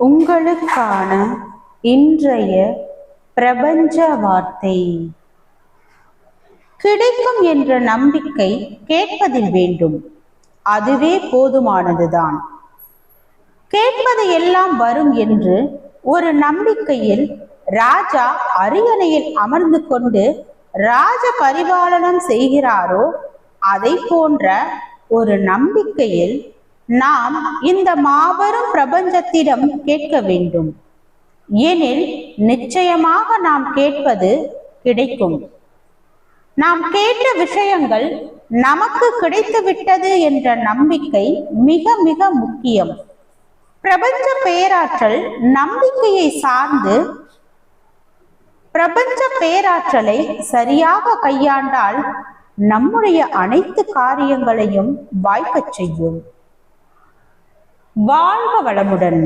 உங்களுக்கான இன்றைய பிரபஞ்ச வார்த்தை. கிடைக்கும் என்ற நம்பிக்கை கேட்பதில் வேண்டும். அதுவே போதுமானதுதான். கேட்பது எல்லாம் வரும் என்று ஒரு நம்பிக்கையில் ராஜா அரியணையில் அமர்ந்து கொண்டு ராஜ பரிபாலனம் செய்கிறாரோ அதை போன்ற ஒரு நம்பிக்கையில் நாம் இந்த மாபெரும் பிரபஞ்சத்திடம் கேட்க வேண்டும். எனில் நிச்சயமாக நாம் கேட்பது கிடைக்கும். நாம் கேட்ட விஷயங்கள் நமக்கு கிடைத்து விட்டது என்ற நம்பிக்கை மிக மிக முக்கியம். பிரபஞ்ச பேராற்றல் நம்பிக்கையை சார்ந்து பிரபஞ்ச பேராற்றலை சரியாக கையாண்டால் நம்முடைய அனைத்து காரியங்களையும் வாய்க்கச் செய்யும். வாழ்க வளமுடன்.